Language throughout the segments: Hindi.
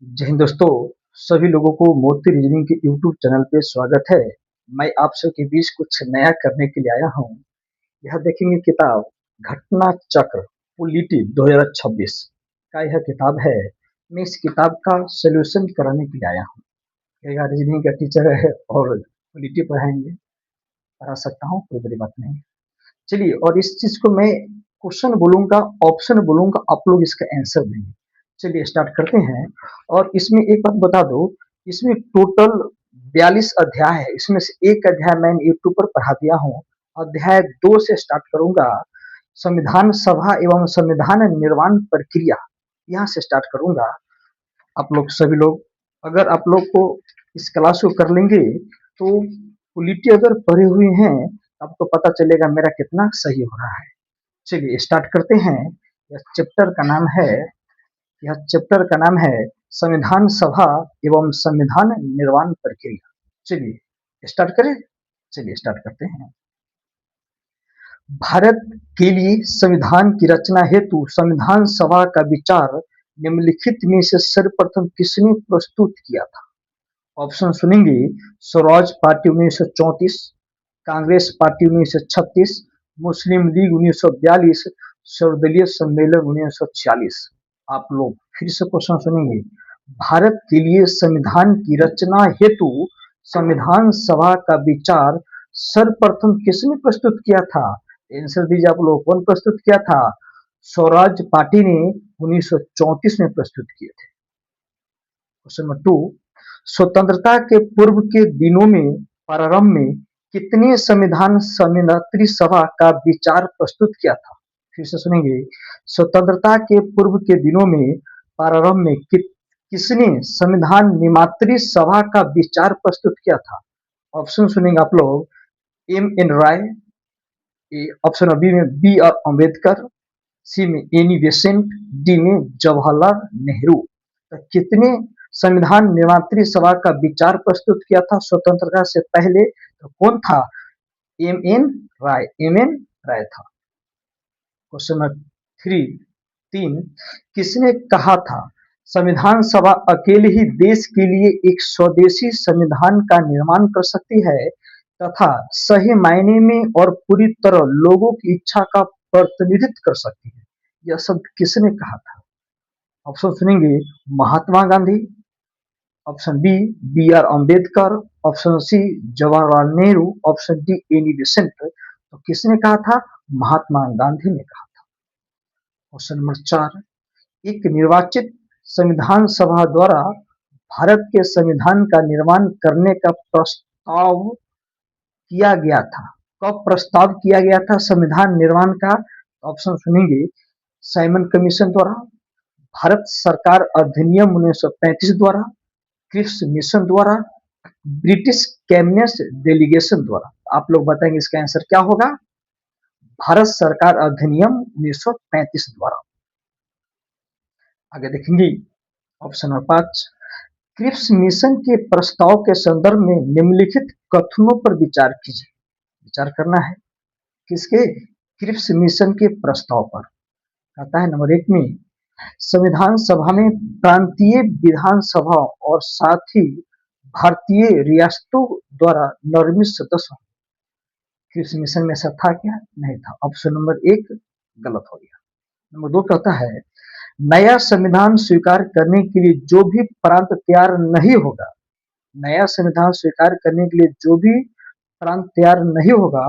जय हिंद दोस्तों, सभी लोगों को मोती रीजनिंग के यूट्यूब चैनल पे स्वागत है। मैं आप सबके बीच कुछ नया करने के लिए आया हूँ। यह देखेंगे किताब घटना चक्र पॉलिटी 2026 का यह किताब है। मैं इस किताब का सॉल्यूशन कराने के लिए आया हूँ। कहेगा रीजनिंग का टीचर है और पॉलिटी पढ़ाएंगे, पढ़ा सकता हूँ, कोई बड़ी बात नहीं। चलिए, और इस चीज को मैं क्वेश्चन बोलूंगा, ऑप्शन बोलूंगा, आप लोग इसका आंसर देंगे। चलिए स्टार्ट करते हैं। और इसमें एक बात बता दो, इसमें टोटल 42 अध्याय है। इसमें से एक अध्याय मैंने यूट्यूब पर पढ़ा दिया हूँ। अध्याय 2 से स्टार्ट करूंगा। संविधान सभा एवं संविधान निर्माण प्रक्रिया, यहाँ से स्टार्ट करूंगा। आप लोग सभी लोग, अगर आप लोग को इस क्लास को कर लेंगे तो पॉलिटी अगर पढ़े हुए हैं, आपको पता चलेगा मेरा कितना सही हो रहा है। चलिए स्टार्ट करते हैं। यह चैप्टर का नाम है यह चैप्टर का नाम है संविधान सभा एवं संविधान निर्माण प्रक्रिया। चलिए स्टार्ट करें। चलिए स्टार्ट करते हैं। भारत के लिए संविधान की रचना हेतु संविधान सभा का विचार निम्नलिखित में से सर्वप्रथम किसने प्रस्तुत किया था? ऑप्शन सुनेंगे। स्वराज पार्टी 1934, कांग्रेस पार्टी 1936, मुस्लिम लीग 1942, सर्वदलीय सम्मेलन 1946। आप लोग फिर से क्वेश्चन सुनेंगे। भारत के लिए संविधान की रचना हेतु संविधान सभा का विचार सर्वप्रथम किसने प्रस्तुत किया था? आंसर दीजिए आप लोग, कौन प्रस्तुत किया था? स्वराज पार्टी ने 1934 में प्रस्तुत किए थे। क्वेश्चन नंबर 2, स्वतंत्रता के पूर्व के दिनों में प्रारंभ में कितने संविधान संविधात्री सभा का विचार प्रस्तुत किया था? फिर से सुनेंगे। स्वतंत्रता के पूर्व के दिनों में प्रारंभ में किसने संविधान निर्मात्री सभा का विचार प्रस्तुत किया था? ऑप्शन सुनेंगे आप लोग। एम एन राय, ऑप्शन बी में बी आर अम्बेडकर, सी में एनी बेसेंट, डी में जवाहरलाल नेहरू। तो कितने संविधान निर्मात्री सभा का विचार प्रस्तुत किया था स्वतंत्रता से पहले? तो कौन था? एम एन राय, एम एन राय था। क्वेश्चन नंबर 3, किसने कहा था संविधान सभा अकेले ही देश के लिए एक स्वदेशी संविधान का निर्माण कर सकती है तथा सही मायने में और पूरी तरह लोगों की इच्छा का प्रतिनिधित्व कर सकती है? यह शब्द किसने कहा था? ऑप्शन सुनेंगे। Mahatma Gandhi, option B B R Ambedkar, option C Jawaharlal Nehru, option D Annie Besant. तो किसने कहा था? महात्मा गांधी ने कहा था। क्वेश्चन नंबर 4, एक निर्वाचित संविधान सभा द्वारा भारत के संविधान का निर्माण करने का प्रस्ताव किया गया था। कब प्रस्ताव किया गया था संविधान निर्माण का? ऑप्शन सुनेंगे। साइमन कमीशन द्वारा, भारत सरकार अधिनियम 1935 द्वारा, क्रिप्स मिशन द्वारा, ब्रिटिश कैबिनेट डेलीगेशन द्वारा। आप लोग बताएंगे इसका आंसर क्या होगा? भारत सरकार अधिनियम 1935 द्वारा। आगे देखेंगे। ऑप्शन नंबर 5, क्रिप्स मिशन के प्रस्ताव के संदर्भ में निम्नलिखित कथनों पर विचार कीजिए। विचार करना है किसके? क्रिप्स मिशन के प्रस्ताव पर। कहता है नंबर 1 में, संविधान सभा में प्रांतीय विधानसभा और साथ ही भारतीय रियासतों द्वारा निर्मित सदस्य। क्रिप्स मिशन में ऐसा था क्या? नहीं था। ऑप्शन नंबर 1 गलत हो गया। नंबर 2 कहता है, नया संविधान स्वीकार करने के लिए जो भी प्रांत तैयार नहीं होगा, नया संविधान स्वीकार करने के लिए जो भी प्रांत तैयार नहीं होगा,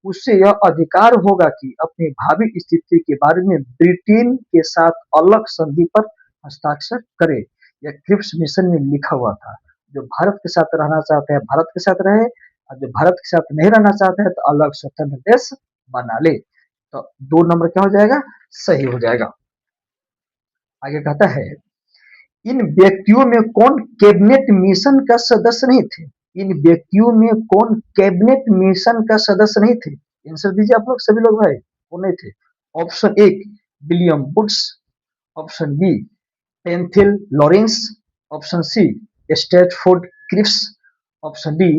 उससे यह अधिकार होगा कि अपनी भावी स्थिति के बारे में ब्रिटेन के साथ अलग संधि पर हस्ताक्षर करे। यह क्रिप्स मिशन में लिखा हुआ था। जो भारत के साथ रहना चाहते हैं भारत के साथ रहे, और जो भारत के साथ नहीं रहना चाहते हैं तो अलग स्वतंत्र देश बना ले। तो 2 नंबर क्या हो जाएगा? सही हो जाएगा। आगे कहता है, इन व्यक्तियों में कौन कैबिनेट मिशन का सदस्य नहीं थे? इन व्यक्तियों में कौन कैबिनेट मिशन का सदस्य नहीं थे? आंसर दीजिए आप लोग, सभी लोग भाई, कौन नहीं थे? Option 1 William Woods, option B Pethick Lawrence, option C Stafford Cripps, option D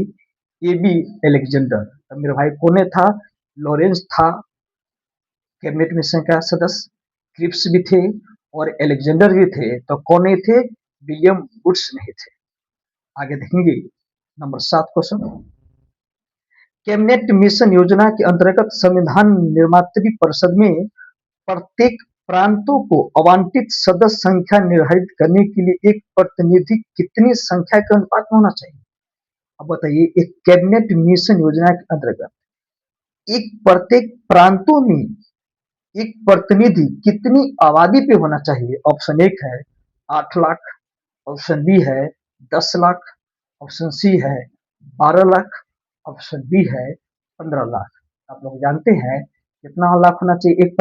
A B Alexander. तो मेरे भाई कौन था? लॉरेंस था कैबिनेट मिशन का सदस्य, क्रिप्स भी थे और एलेक्जेंडर भी थे। तो कौन नहीं थे? विलियम वुड्स नहीं थे। आगे देखेंगे नंबर 7 क्वेश्चन। कैबिनेट मिशन योजना के अंतर्गत संविधान निर्मात्री परिषद में प्रत्येक प्रांतों को आवंटित सदस्य संख्या निर्धारित करने के लिए एक प्रतिनिधि कितनी संख्या के अनुपात में होना चाहिए? अब बताइए, एक कैबिनेट मिशन योजना के अंतर्गत एक प्रत्येक प्रांतों में एक प्रतिनिधि कितनी आबादी पे होना चाहिए? ऑप्शन 1 है 8 लाख, ऑप्शन बी है 10 लाख, ऑप्शन सी है 12 लाख, ऑप्शन डी है 15 लाख। आप लोग जानते हैं कितना लाख होना चाहिए एक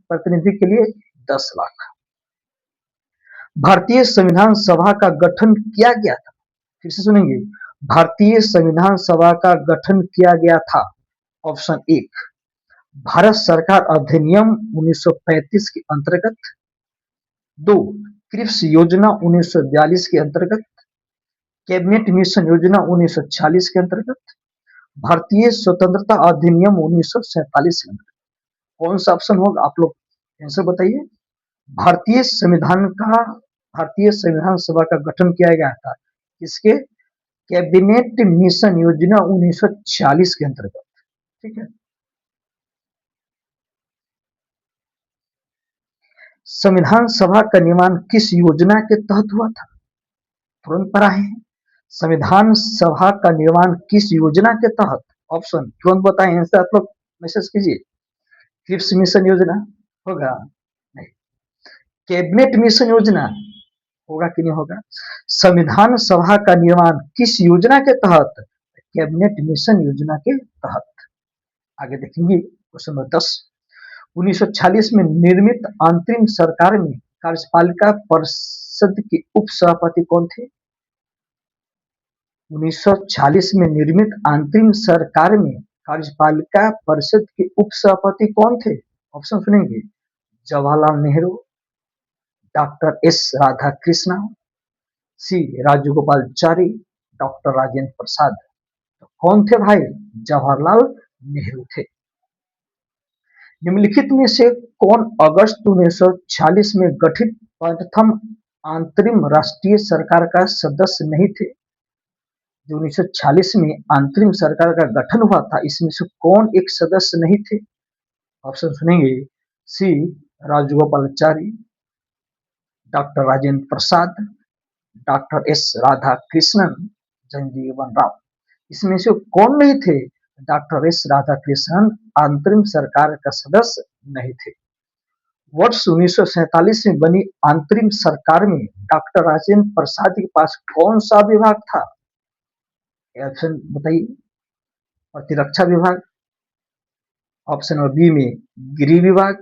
प्रतिनिधि के लिए? 10 लाख। भारतीय संविधान सभा का गठन किया गया था, फिर से सुनेंगे, भारतीय संविधान सभा का गठन किया गया था। ऑप्शन 1 भारत सरकार अधिनियम 1935 के अंतर्गत, 2 क्रिप्स योजना 1942 के अंतर्गत, कैबिनेट मिशन योजना 1946 के अंतर्गत, भारतीय स्वतंत्रता अधिनियम 1947 के अंतर्गत। कौन सा ऑप्शन होगा? आप लोग आंसर बताइए। भारतीय संविधान सभा का गठन किया गया था किसके? कैबिनेट मिशन योजना 1946 के अंतर्गत। ठीक है। संविधान सभा का निर्माण किस योजना के तहत हुआ था? तुरंत पर आए। संविधान सभा का निर्माण किस योजना के तहत? ऑप्शन तुरंत बताएं, आंसर आप लोग मैसेज कीजिए। क्रिप्स मिशन योजना होगा? नहीं। कैबिनेट मिशन योजना होगा कि नहीं होगा? संविधान सभा का निर्माण किस योजना के तहत? कैबिनेट मिशन योजना के तहत। आगे देखेंगे क्वेश्चन नंबर 10। 1946 में निर्मित अंतरिम सरकार में कार्यपालिका परिषद के उप सभापति कौन थे? 1946 में निर्मित अंतरिम सरकार में कार्यपालिका परिषद के उप सभापति कौन थे? ऑप्शन सुनेंगे, जवाहरलाल नेहरू, डॉक्टर एस राधाकृष्णा, सी राजगोपालाचारी, डॉक्टर राजेंद्र प्रसाद। तो कौन थे भाई? जवाहरलाल नेहरू थे। निम्नलिखित में से कौन अगस्त 1946 में गठित प्रथम अंतरिम राष्ट्रीय सरकार का सदस्य नहीं थे? जो 1946 में अंतरिम सरकार का गठन हुआ था, इसमें से कौन एक सदस्य नहीं थे? ऑप्शन सुनेंगे, सी Rajagopalachari, doctor Rajendra Prasad, doctor S Radhakrishnan, Jagjivan Ram. इसमें से कौन नहीं थे? डॉक्टर एस राधाकृष्णन अंतरिम सरकार का सदस्य नहीं थे। वर्ष 1947 में बनी अंतरिम सरकार में डॉक्टर राजेंद्र प्रसाद के पास कौन सा विभाग था? ऑप्शन बताइए। प्रतिरक्षा विभाग, ऑप्शन नंबर बी में गृह विभाग,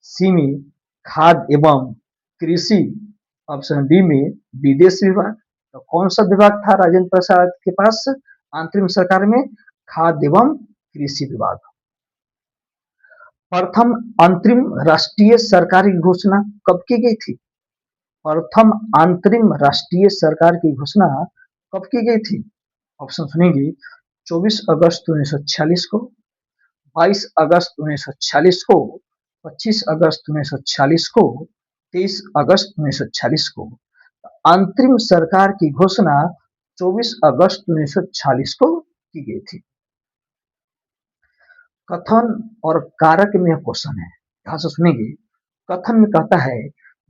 सी में खाद्य एवं कृषि, ऑप्शन डी में विदेश विभाग। तो कौन सा विभाग था राजेंद्र प्रसाद के पास अंतरिम सरकार में? खाद्य एवं कृषि विभाग। प्रथम अंतरिम राष्ट्रीय सरकार की घोषणा कब की गई थी? प्रथम अंतरिम राष्ट्रीय सरकार की घोषणा कब की गई थी? ऑप्शन सुनेंगे, 24 अगस्त 1946 को, 22 अगस्त 1946 को, 25 अगस्त 1946 को, 23 अगस्त 1946 को। अंतरिम सरकार की घोषणा 24 अगस्त 1946 को की गई थी। कथन और कारक में क्वेश्चन है, ध्यान से सुनेंगे। कथन में कहता है,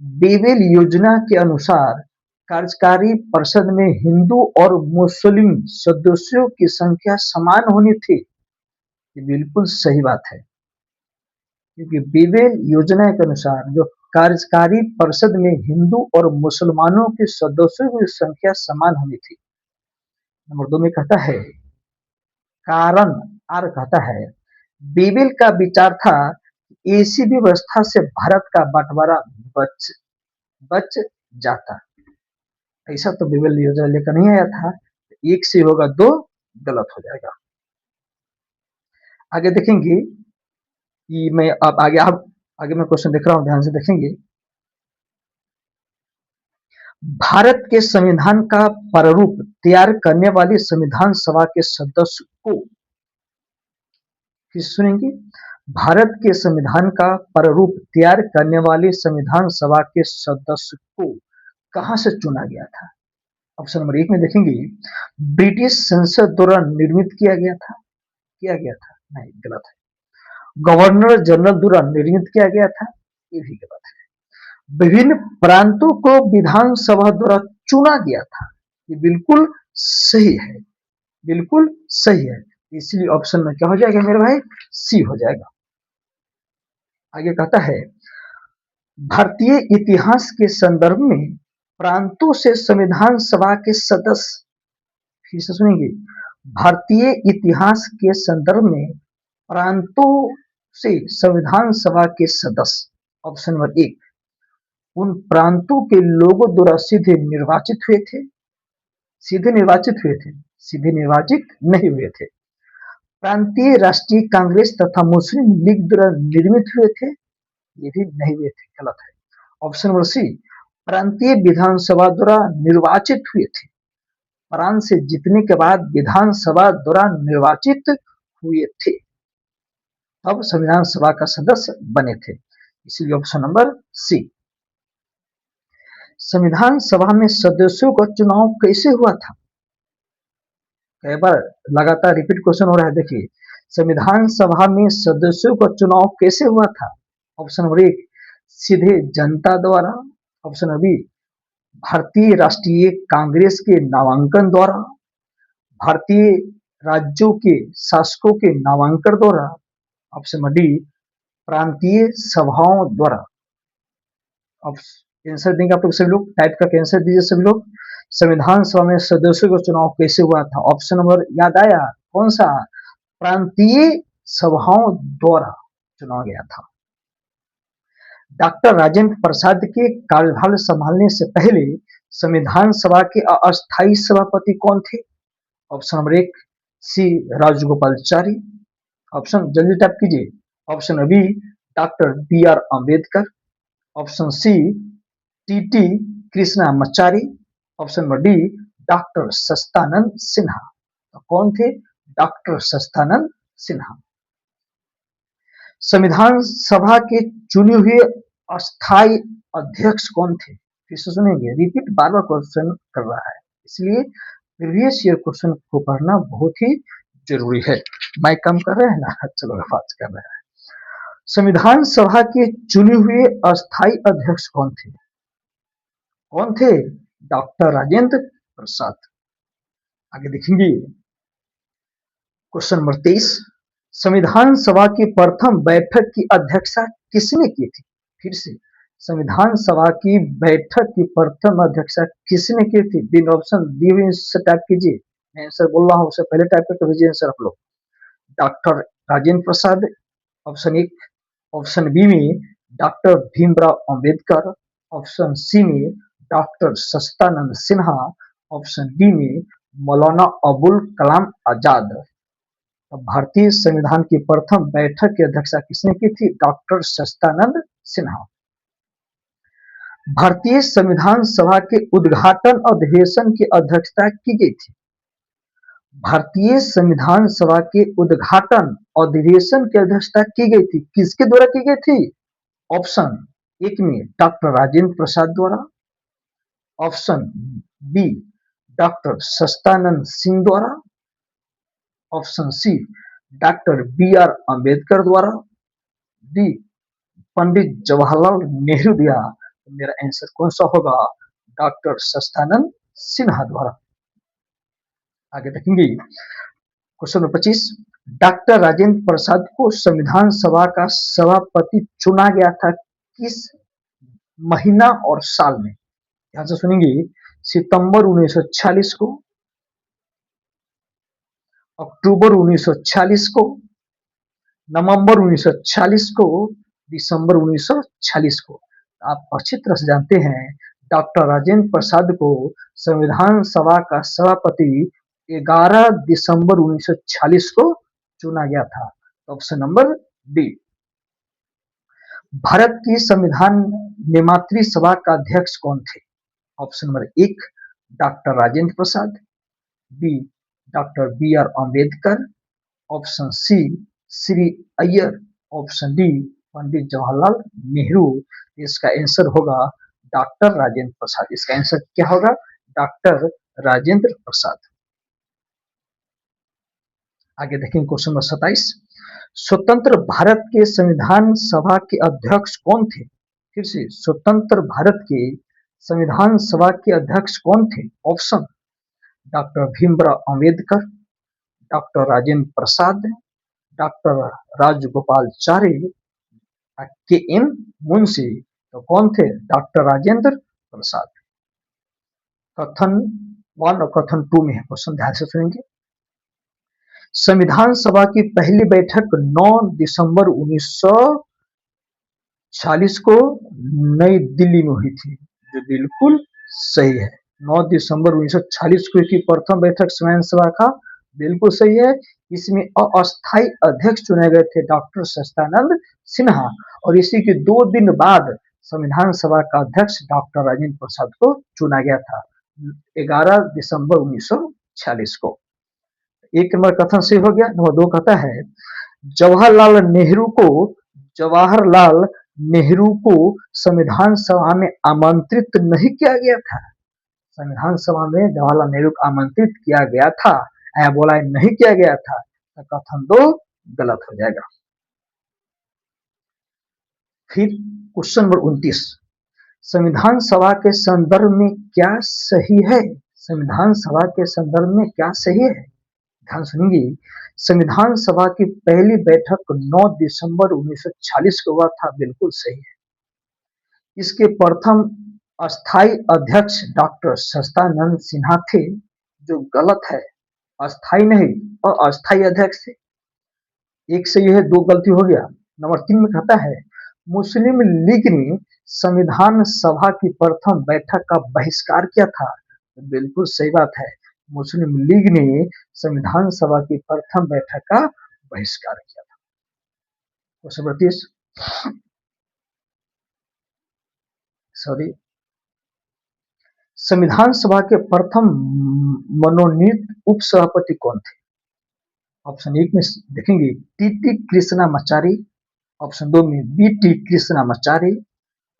बेबेल योजना के अनुसार कार्यकारी परिषद में हिंदू और मुस्लिम सदस्यों की संख्या समान होनी थी। ये बिल्कुल सही बात है, क्योंकि बेबेल योजना के अनुसार जो कार्यकारी परिषद में हिंदू और मुसलमानों के सदस्यों की संख्या समान होनी थी। नंबर 2 में कहता है, कारण आर कहता है, बेबेल का विचार था ऐसी व्यवस्था से भारत का बंटवारा बच जाता। ऐसा तो बेबेल योजना लेकर नहीं आया था, एक से होगा दो गलत हो जाएगा। आगे देखेंगे, ये मैं अब आगे मैं क्वेश्चन देख रहा हूं, ध्यान से देखेंगे। भारत के संविधान का प्रारूप तैयार करने वाली संविधान सभा के सदस्य को, फिर सुनेंगे, भारत के संविधान का प्रारूप तैयार करने वाली संविधान सभा के सदस्य को कहां से चुना गया था? ऑप्शन नंबर एक में देखेंगे, ब्रिटिश संसद द्वारा निर्मित किया गया था। नहीं, गलत है। गवर्नर जनरल द्वारा निर्मित किया गया था, ये भी गलत है। विभिन्न प्रांतों को विधानसभा द्वारा चुना गया था, ये बिल्कुल सही है, बिल्कुल सही है। इसलिए ऑप्शन में क्या हो जाएगा मेरे भाई? सी हो जाएगा। आगे कहता है, भारतीय इतिहास के संदर्भ में प्रांतों से संविधान सभा के सदस्य, फिर से सुनेंगे, भारतीय इतिहास के संदर्भ में प्रांतों से संविधान सभा के सदस्य, ऑप्शन नंबर एक, उन प्रांतों के लोगों द्वारा सीधे निर्वाचित हुए थे, सीधे निर्वाचित नहीं हुए थे। प्रांतीय राष्ट्रीय कांग्रेस तथा मुस्लिम लीग द्वारा निर्मित हुए थे, ये भी नहीं हुए थे, गलत है। ऑप्शन नंबर सी, प्रांतीय विधानसभा द्वारा निर्वाचित हुए थे, प्रांत से जीतने के बाद विधानसभा द्वारा निर्वाचित हुए थे, तब संविधान सभा का सदस्य बने थे, इसलिए ऑप्शन नंबर सी। संविधान सभा में सदस्यों का चुनाव कैसे हुआ था? कई बार लगातार रिपीट क्वेश्चन हो रहा है, देखिए, संविधान सभा में सदस्यों का चुनाव कैसे हुआ था? ऑप्शन नंबर एक, सीधे जनता द्वारा। ऑप्शन नंबर बी, भारतीय राष्ट्रीय कांग्रेस के नामांकन द्वारा, भारतीय राज्यों के शासकों के नामांकन द्वारा। ऑप्शन नंबर डी, प्रांतीय सभाओं द्वारा। आंसर देंगे आप लोग सभी लोग, टाइप करके आंसर दीजिए सभी लोग। संविधान सभा में सदस्यों का चुनाव कैसे हुआ था? ऑप्शन नंबर याद आया, कौन सा? प्रांतीय सभाओं द्वारा चुना गया था। डॉक्टर राजेंद्र प्रसाद के कार्यभार संभालने से पहले संविधान सभा के अस्थायी सभापति कौन थे? ऑप्शन नंबर एक, सी राजगोपालाचारी। ऑप्शन जल्दी टाइप कीजिए। Option number B, doctor B R Ambedkar. Option C, T T Krishnamachari. Option number D, doctor Sachchidananda Sinha. तो कौन थे? डॉक्टर सच्चिदानंद सिन्हा। संविधान सभा के चुने हुए अस्थायी अध्यक्ष कौन थे? फिर से सुनेंगे, रिपीट बार बार क्वेश्चन कर रहा है, इसलिए प्रीवियस ईयर क्वेश्चन को पढ़ना बहुत ही जरूरी है। माइक काम कर रहे हैं ना? चलो बात कर रहे हैं। संविधान सभा के चुने हुए अस्थायी अध्यक्ष कौन थे? कौन थे? डॉक्टर राजेंद्र प्रसाद। आगे देखेंगे क्वेश्चन नंबर 23, संविधान सभा की प्रथम बैठक की अध्यक्षता किसने की थी? फिर से, संविधान सभा की बैठक की प्रथम अध्यक्षता किसने की थी? बिन ऑप्शन दिए हुए से टाइप कीजिए, मैं आंसर बोल रहा हूं, उससे पहले टाइप करके भेजिए आंसर आप लोग। डॉक्टर राजेंद्र प्रसाद, ऑप्शन एक। ऑप्शन बी में doctor Bhimrao Ambedkar. Option C में doctor Sachchidananda Sinha. Option D में मौलाना अबुल कलाम आजाद। भारतीय संविधान की प्रथम बैठक की अध्यक्षता किसने की थी? डॉक्टर सच्चिदानंद सिन्हा। भारतीय संविधान सभा के उद्घाटन अधिवेशन की अध्यक्षता की गई थी। भारतीय संविधान सभा के उद्घाटन अधिवेशन की अध्यक्षता की गई थी, किसके द्वारा की गई थी? ऑप्शन एक में डॉक्टर राजेंद्र प्रसाद द्वारा। Option B, doctor Sachchidananda Singh द्वारा। Option C, doctor B R Ambedkar द्वारा। डी, पंडित जवाहरलाल नेहरू द्वारा। मेरा आंसर कौन सा होगा? डॉक्टर सच्चिदानंद सिन्हा द्वारा। आगे देखेंगे क्वेश्चन नंबर 25, डॉक्टर राजेंद्र प्रसाद को संविधान सभा का सभापति चुना गया था किस महीना और साल में? ध्यान से सुनेंगे, सितंबर 1946 को, अक्टूबर 1946 को, नवंबर 1946 को, दिसंबर 1946 को। आप अच्छी तरह से जानते हैं डॉक्टर राजेंद्र प्रसाद को संविधान सभा का सभापति 11 दिसंबर 1946 को चुना गया था। Option number D. भारत की संविधान निर्मात्री सभा का अध्यक्ष कौन थे? ऑप्शन नंबर एक, doctor Rajendra Prasad. B, doctor B R Ambedkar. Option C, Shri Iyer. Option D, Pandit Jawaharlal Nehru. इसका आंसर होगा डॉक्टर राजेंद्र प्रसाद। इसका आंसर क्या होगा? डॉक्टर राजेंद्र प्रसाद। आगे देखेंगे क्वेश्चन नंबर 27। स्वतंत्र भारत के संविधान सभा के अध्यक्ष कौन थे? फिर से, स्वतंत्र भारत के संविधान सभा के अध्यक्ष कौन थे? Option: doctor Bhimrao Ambedkar, doctor Rajendra Prasad, doctor Rajagopalachari, K N Munshi. तो कौन थे? डॉक्टर राजेंद्र प्रसाद। कथन 1 और कथन 2 में है क्वेश्चन, ध्यान से सुनेंगे। संविधान सभा की पहली बैठक 9 दिसंबर 1946 को नई दिल्ली में हुई थी, जो बिल्कुल सही है। 9 दिसंबर 1946 को की प्रथम बैठक संविधान सभा का, बिल्कुल सही है। इसमें अस्थायी अध्यक्ष चुने गए थे डॉक्टर सच्चिदानंद सिन्हा, और इसी के 2 दिन बाद संविधान सभा का अध्यक्ष डॉक्टर राजेंद्र प्रसाद को चुना गया था, 11 दिसंबर 1946 को। एक नंबर कथन सही हो गया। नंबर 2 कहता है, जवाहरलाल नेहरू को संविधान सभा में आमंत्रित नहीं किया गया था। संविधान सभा में जवाहरलाल नेहरू को आमंत्रित किया गया था, बोला नहीं किया गया था, तो कथन 2 गलत हो जाएगा। फिर क्वेश्चन नंबर 29, संविधान सभा के संदर्भ में क्या सही है? संविधान सभा के संदर्भ में क्या सही है? ध्यान सुनिए। संविधान सभा की पहली बैठक 9 दिसंबर 1946 को हुआ था, बिल्कुल सही है। इसके प्रथम अस्थायी अध्यक्ष डॉक्टर सच्चिदानंद सिन्हा थे, जो गलत है। अस्थायी नहीं, अस्थायी अध्यक्ष थे। एक सही है, 2 गलती हो गया। नंबर 3 में कहता है, मुस्लिम लीग ने संविधान सभा की प्रथम बैठक का बहिष्कार किया था, बिल्कुल सही बात है। मुस्लिम लीग ने संविधान सभा की प्रथम बैठक का बहिष्कार किया था। क्वेश्चन नंबर 30, संविधान सभा के प्रथम मनोनीत उपसभापति कौन थे? ऑप्शन 1 में देखेंगे टी कृष्णामाचारी, ऑप्शन 2 में बी कृष्णामाचारी,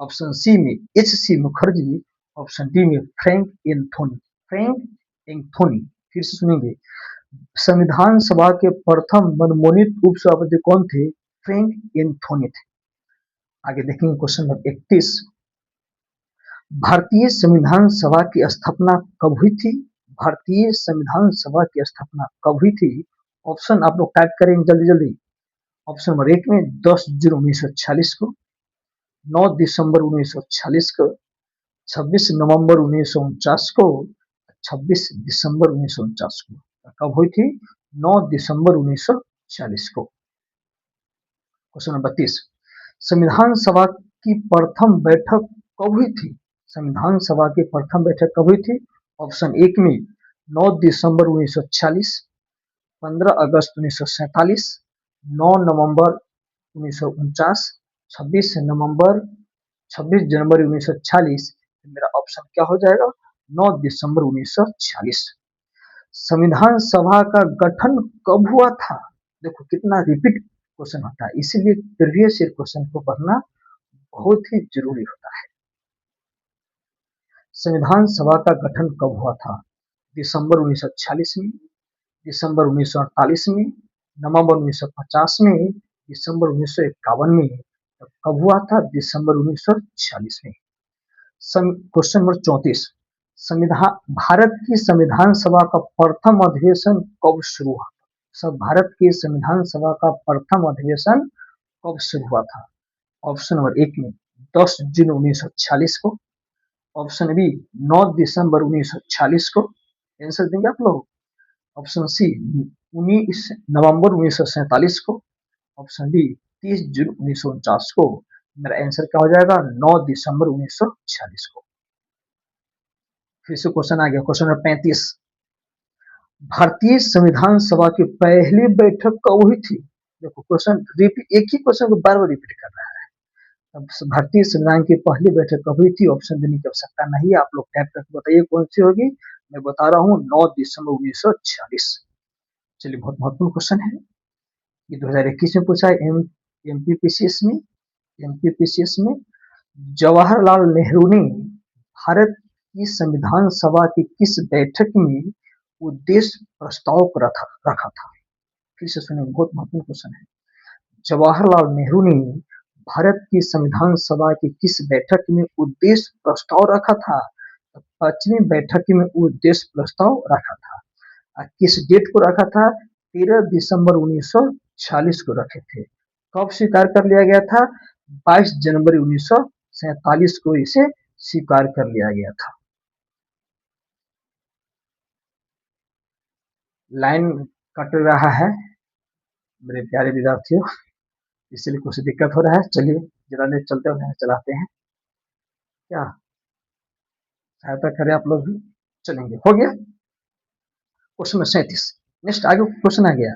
ऑप्शन सी में एच मुखर्जी, ऑप्शन डी में फ्रैंक एंथोनी। फिर से सुनेंगे, संविधान सभा के प्रथम मनमोनित उपसभापति कौन थे? फ्रैंक एंथोनी थे। आगे देखेंगे क्वेश्चन नंबर 31, भारतीय संविधान सभा की स्थापना कब हुई थी? भारतीय संविधान सभा की स्थापना कब हुई थी? ऑप्शन आप लोग टाइप करेंगे जल्दी जल्दी। ऑप्शन नंबर 1 में 10 जून 1946 को, 9 दिसंबर 1946 को, 26 नवंबर 1949 को, 26 दिसंबर 1949 को। कब हुई थी? 9 दिसंबर 1946 को। क्वेश्चन नंबर 32, संविधान सभा की प्रथम बैठक कब हुई थी? संविधान सभा की प्रथम बैठक कब हुई थी? ऑप्शन 1 में 9 दिसंबर 1946, 15 अगस्त 1947, 9 नवंबर 1949, 26 जनवरी 1946। मेरा ऑप्शन क्या हो जाएगा? 9 दिसंबर 1946। संविधान सभा का गठन कब हुआ था? देखो कितना रिपीट क्वेश्चन होता है, इसीलिए प्रीवियस ईयर क्वेश्चन को पढ़ना बहुत ही जरूरी होता है। संविधान सभा का गठन कब हुआ था? दिसंबर 1946 में, दिसंबर 1948 में, नवंबर 1950 में, दिसंबर 1951 में। तो कब हुआ था? दिसंबर 1946 में। क्वेश्चन नंबर 34, भारत की संविधान सभा का प्रथम अधिवेशन कब शुरू हुआ? भारत की संविधान सभा का प्रथम अधिवेशन कब शुरू हुआ था? ऑप्शन नंबर 1 में 10 जून 1946 को, ऑप्शन बी 9 दिसंबर 1946 को, आंसर देंगे आप लोग। ऑप्शन सी 19 नवंबर 1947 को, ऑप्शन डी 30 जून 1949 को। मेरा आंसर क्या हो जाएगा? 9 दिसंबर 1946 को। फिर से क्वेश्चन आ गया, क्वेश्चन नंबर 35, भारतीय संविधान सभा की पहली बैठक कब हुई थी? देखो क्वेश्चन रिपीट, एक ही क्वेश्चन को बार बार रिपीट कर रहा है। अब भारतीय संविधान की पहली बैठक कब हुई थी? ऑप्शन देने की आवश्यकता नहीं है, आप लोग टाइप करके बताइए कौन सी होगी। मैं बता रहा हूँ 9 दिसंबर 1946। चलिए, बहुत महत्वपूर्ण क्वेश्चन है ये, 2021 में पूछा है एमपीपीसीएस में। जवाहरलाल नेहरू ने भारत की संविधान सभा की किस बैठक में उद्देश्य प्रस्ताव को रखा था? फिर से सुनिए, बहुत महत्वपूर्ण क्वेश्चन है। जवाहरलाल नेहरू ने भारत की संविधान सभा की किस बैठक में उद्देश्य प्रस्ताव रखा था? तो 5वीं बैठक में उद्देश्य प्रस्ताव रखा था। किस डेट को रखा था? 13 दिसंबर 1946 को रखे थे। कब स्वीकार कर लिया गया था? 22 जनवरी 1947 को इसे स्वीकार कर लिया गया था। लाइन कट रहा है मेरे प्यारे विद्यार्थियों, इसलिए कुछ दिक्कत हो रहा है। चलिए जरा देर चलते हुए चलाते हैं, क्या सहायता करें आप लोग भी। चलेंगे, हो गया क्वेश्चन 37। नेक्स्ट आगे क्वेश्चन आ गया,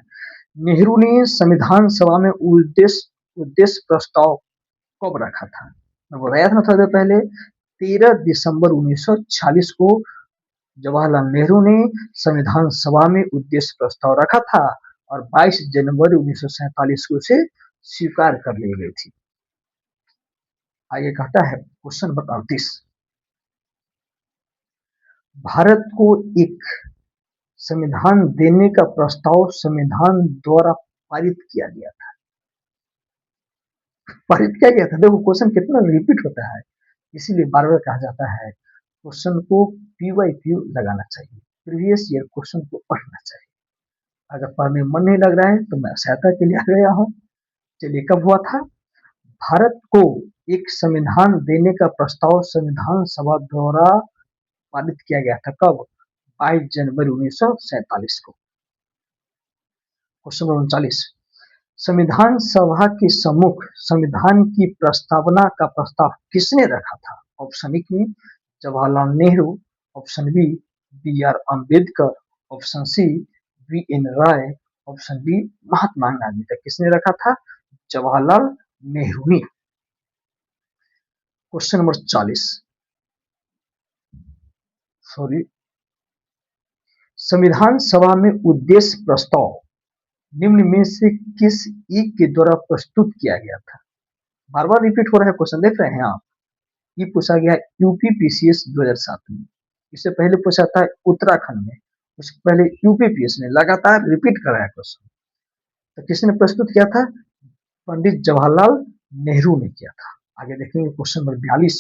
नेहरू ने संविधान सभा में उद्देश्य प्रस्ताव कब रखा था? मैं बताया था थोड़ी देर पहले, 13 दिसंबर 1946 को जवाहरलाल नेहरू ने संविधान सभा में उद्देश्य प्रस्ताव रखा था और 22 जनवरी 1947 को उसे स्वीकार कर ली गई थी। आगे कहता है क्वेश्चन नंबर 38, भारत को एक संविधान देने का प्रस्ताव संविधान द्वारा पारित किया गया था। पारित किया गया था, देखो क्वेश्चन कितना रिपीट होता है, इसीलिए बार बार कहा जाता है क्वेश्चन को PYQ लगाना चाहिए, प्रीवियस ईयर क्वेश्चन को पढ़ना चाहिए। अगर पढ़ने मन नहीं लग रहा है तो मैं सहायता के लिए आ गया हूँ। चलिए, कब हुआ था? भारत को एक संविधान देने का प्रस्ताव संविधान सभा द्वारा पारित किया गया था। कब? 22 जनवरी 1947 को। क्वेश्चन नंबर 39, संविधान सभा के सम्मुख संविधान की प्रस्तावना का प्रस्ताव किसने रखा था? ऑप्शन ए में Jawaharlal Nehru, option B R Ambedkar, option C VN Rai, option D Mahatma Gandhi तक। किसने रखा था? जवाहरलाल नेहरू ने। क्वेश्चन नंबर 40, सॉरी, संविधान सभा में उद्देश्य प्रस्ताव निम्न में से किस एक के द्वारा प्रस्तुत किया गया था? बार बार रिपीट हो रहा है क्वेश्चन, देख रहे हैं आप। ये पूछा गया UPPCS 2007 में, इससे पहले पूछा था उत्तराखंड में, उससे पहले UPPS ने, लगातार रिपीट कर रहा है क्वेश्चन। तो किसने प्रस्तुत किया था? पंडित जवाहरलाल नेहरू ने किया था। आगे देखेंगे क्वेश्चन नंबर 42,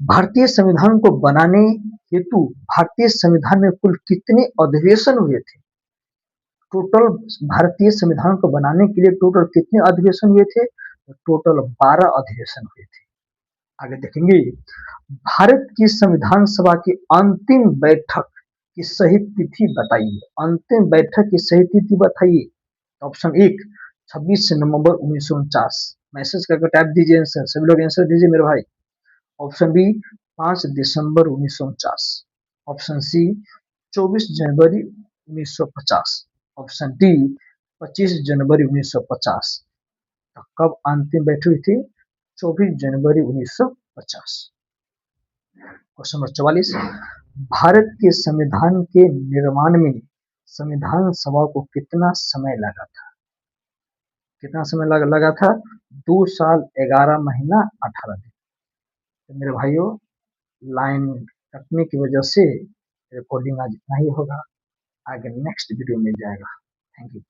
भारतीय संविधान को बनाने हेतु भारतीय संविधान में कुल कितने अधिवेशन हुए थे? टोटल भारतीय संविधान को बनाने के लिए टोटल कितने अधिवेशन हुए थे? टोटल 12 अधिवेशन हुए थे। आगे देखेंगे, भारत की संविधान सभा की अंतिम बैठक की सही तिथि बताइए। अंतिम बैठक की सही तिथि बताइए। ऑप्शन 1 26 नवंबर 1949। मैसेज करके टाइप दीजिए आंसर, सभी लोग आंसर दीजिए मेरे भाई। ऑप्शन बी 5 दिसंबर 1949, ऑप्शन सी 24 जनवरी 1950, ऑप्शन डी 25 जनवरी 1950। तो कब अंतिम बैठक हुई थी? 24 जनवरी 1950। क्वेश्चन नंबर 44, भारत के संविधान के निर्माण में संविधान सभा को कितना समय लगा था? कितना समय लगा था? 2 साल 11 महीना 18 दिन। तो मेरे भाइयों, लाइन कटने की वजह से रिकॉर्डिंग आज इतना ही होगा, आगे नेक्स्ट वीडियो में जाएगा। Thank you.